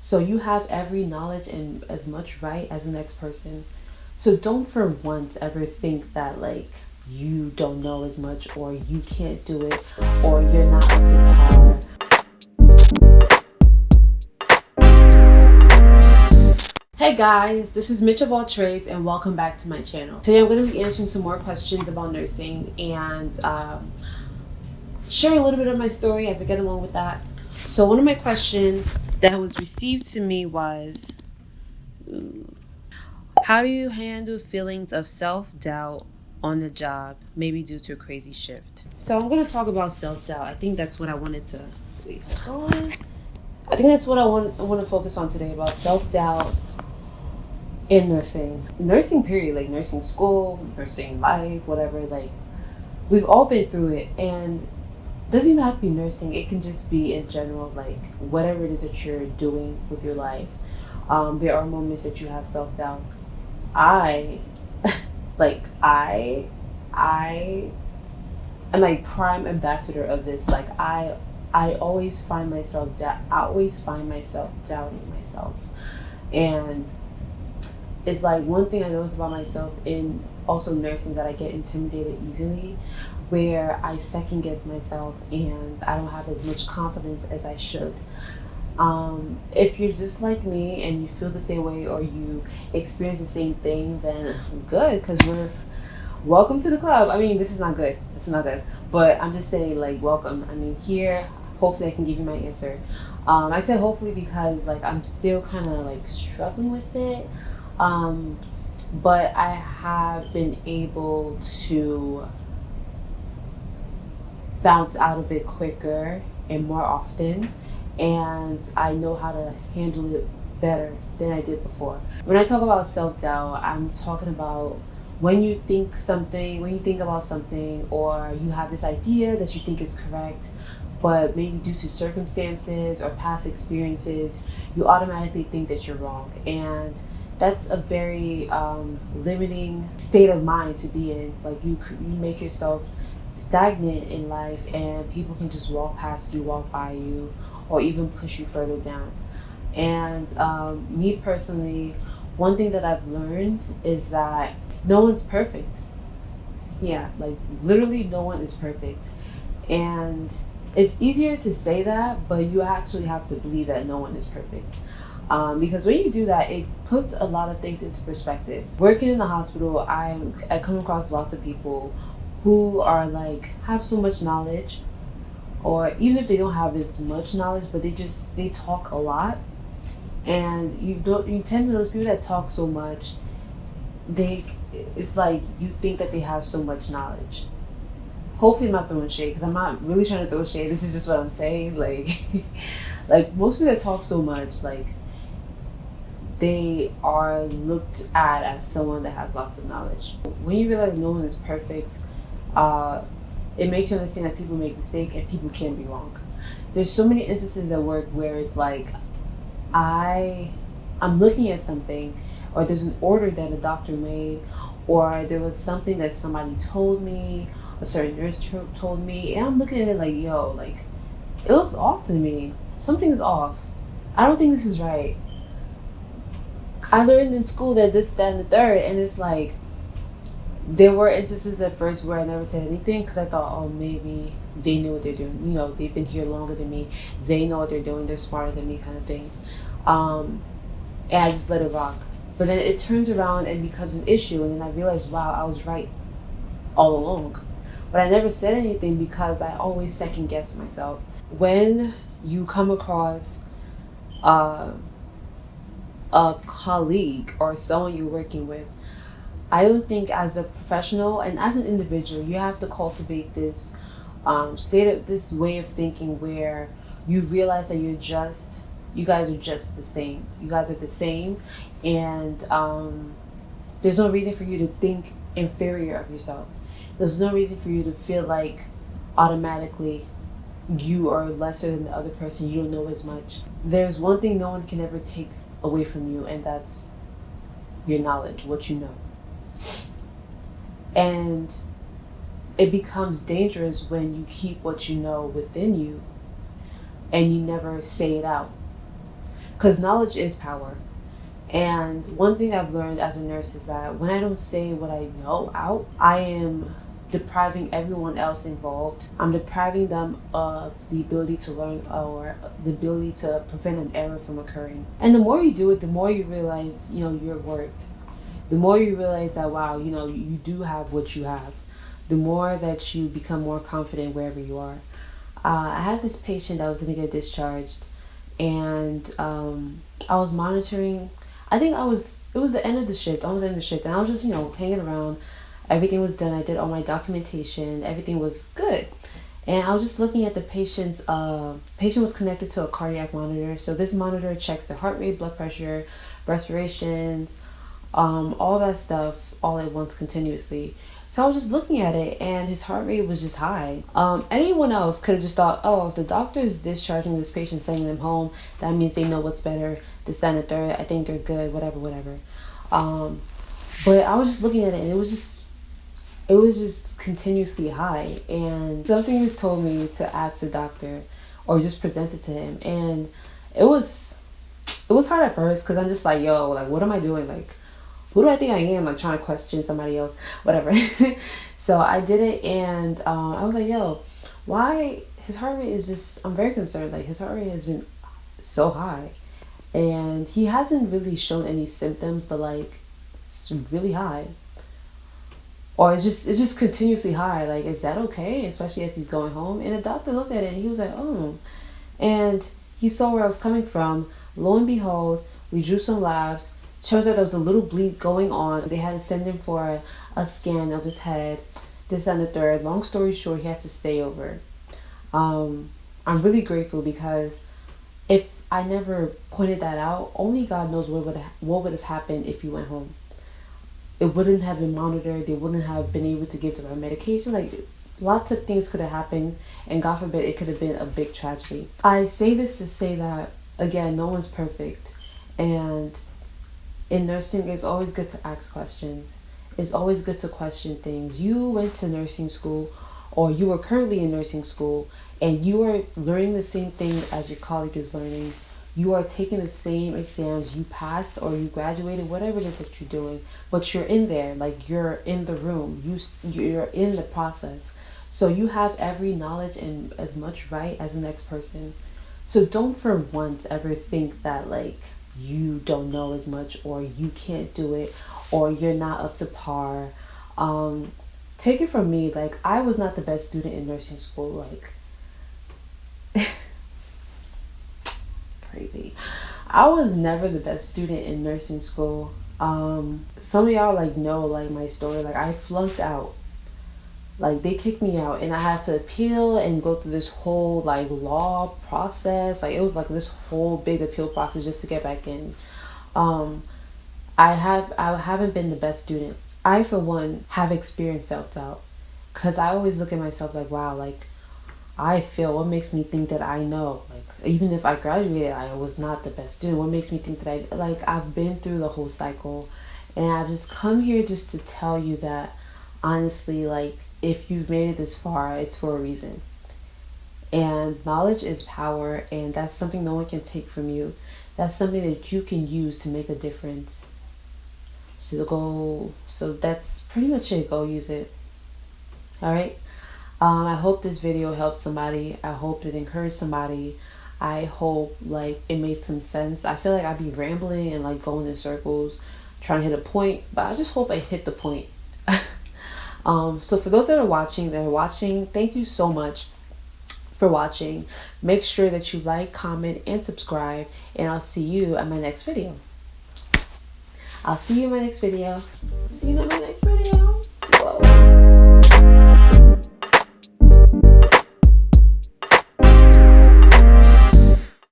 So you have every knowledge and as much right as the next person. So don't for once ever think that like you don't know as much or you can't do it or you're not up to par. Hey guys, this is Mitch of All Trades and welcome back to my channel. Today I'm going to be answering some more questions about nursing and sharing a little bit of my story as I get along with that. So one of my questions that was received to me was, how do you handle feelings of self-doubt on the job, maybe due to a crazy shift? So I'm going to talk about self-doubt. I think that's what I wanted to, I think that's what I want to focus on today, about self-doubt in nursing period, like nursing school, nursing life, whatever. Like, we've all been through it, and it doesn't even have to be nursing. It can just be in general, like whatever it is that you're doing with your life. There are moments that you have self-doubt. I I am like prime ambassador of this. Like I always find myself doubting myself, and it's like one thing I notice about myself in also nursing, that I get intimidated easily, where I second guess myself and I don't have as much confidence as I should. If you're just like me and you feel the same way or you experience the same thing, then good, because we're welcome to the club. I mean, this is not good, but I'm just saying, like, welcome. I mean, here, hopefully I can give you my answer. I said hopefully because like I'm still kind of like struggling with it. But I have been able to bounce out of it quicker and more often, and I know how to handle it better than I did before. When I talk about self-doubt, I'm talking about when you think about something, or you have this idea that you think is correct, but maybe due to circumstances or past experiences, you automatically think that you're wrong. And that's a very limiting state of mind to be in. Like, you make yourself stagnant in life, and people can just walk past you, walk by you, or even push you further down. And me personally, one thing that I've learned is that no one's perfect. Yeah, like literally no one is perfect. And it's easier to say that, but you actually have to believe that no one is perfect. Because when you do that, it puts a lot of things into perspective. Working in the hospital, I come across lots of people who are like, have so much knowledge, or even if they don't have as much knowledge, but they talk a lot. And you tend to those people that talk so much, it's like you think that they have so much knowledge. Hopefully I'm not throwing shade, because I'm not really trying to throw shade. This is just what I'm saying. Like, like most people that talk so much, like, they are looked at as someone that has lots of knowledge. When you realize no one is perfect, it makes you understand that people make mistakes and people can be wrong. There's so many instances at work where it's like, I'm looking at something, or there's an order that a doctor made, or there was something that somebody told me, a certain nurse told me, and I'm looking at it like, yo, like, it looks off to me. Something's off. I don't think this is right. I learned in school that this, that, and the third, and it's like, there were instances at first where I never said anything, because I thought, oh, maybe they knew what they're doing. You know, they've been here longer than me. They know what they're doing. They're smarter than me, kind of thing. And I just let it rock. But then it turns around and becomes an issue, and then I realized, wow, I was right all along. But I never said anything because I always second guess myself. When you come across a colleague or someone you're working with, I don't think as a professional and as an individual, you have to cultivate this this way of thinking where you realize that you guys are just the same. You guys are the same, and there's no reason for you to think inferior of yourself. There's no reason for you to feel like automatically you are lesser than the other person. You don't know as much. There's one thing no one can ever take away from you, and that's your knowledge, what you know. And it becomes dangerous when you keep what you know within you and you never say it out. because knowledge is power. And one thing I've learned as a nurse is that when I don't say what I know out, I am depriving everyone else involved. I'm depriving them of the ability to learn or the ability to prevent an error from occurring. And the more you do it, the more you realize, your worth. The more you realize that, wow, you do have what you have. The more that you become more confident wherever you are. I had this patient that was going to get discharged, and I was monitoring. It was the end of the shift. I was in the shift, and I was just, hanging around. Everything was done. I did all my documentation. Everything was good. And I was just looking at the patient's, patient was connected to a cardiac monitor. So this monitor checks their heart rate, blood pressure, respirations, all that stuff all at once continuously. So I was just looking at it, and his heart rate was just high. Anyone else could have just thought, oh, if the doctor is discharging this patient, sending them home, that means they know what's better, this, that, and the third. I think they're good, whatever. But I was just looking at it, and it was just continuously high. And something just told me to ask the doctor or just present it to him. And it was hard at first because I'm just like, yo, like, what am I doing? Like, who do I think I am? Like, trying to question somebody else, whatever. So I did it, and I was like, yo, why his heart rate is just, I'm very concerned. Like, his heart rate has been so high, and he hasn't really shown any symptoms, but like, it's really high. Or it's just continuously high. Like, is that okay? Especially as he's going home. And the doctor looked at it, and he was like, oh. And he saw where I was coming from. Lo and behold, we drew some labs. Turns out there was a little bleed going on. They had to send him for a scan of his head, this and the third. Long story short, he had to stay over. I'm really grateful because if I never pointed that out, only God knows what would have happened if he went home. It wouldn't have been monitored. They wouldn't have been able to give the right medication. Like, lots of things could have happened, and God forbid, it could have been a big tragedy. I say this to say that, again, no one's perfect, and in nursing, it's always good to ask questions. It's always good to question things. You went to nursing school, or you are currently in nursing school, and you are learning the same thing as your colleague is learning. You are taking the same exams. You passed or you graduated, whatever it is that you're doing, but you're in there, like, you're in the room. You're in the process. So you have every knowledge and as much right as the next person. So don't for once ever think that, like, you don't know as much, or you can't do it, or you're not up to par. Take it from me, like, I was not the best student in nursing school, like, crazy. I was never the best student in nursing school. Some of y'all, like, know, like, my story. Like, I flunked out. Like, they kicked me out, and I had to appeal and go through this whole, like, law process. Like, it was like this whole big appeal process just to get back in. I haven't been the best student. I, for one, have experienced self-doubt, because I always look at myself like, wow, like, I feel, what makes me think that I know? Like, even if I graduated, I was not the best student. What makes me think that I've been through the whole cycle, and I've just come here just to tell you that, honestly, like, if you've made it this far, it's for a reason. And knowledge is power, and that's something no one can take from you. That's something that you can use to make a difference. So that's pretty much it. Go use it. All right. I hope this video helped somebody. I hope it encouraged somebody. I hope, like, it made some sense. I feel like I'd be rambling and, like, going in circles trying to hit a point, but I just hope I hit the point. So for those that are watching, thank you so much for watching. Make sure that you like, comment, and subscribe, and I'll see you at my next video. See you in my next video.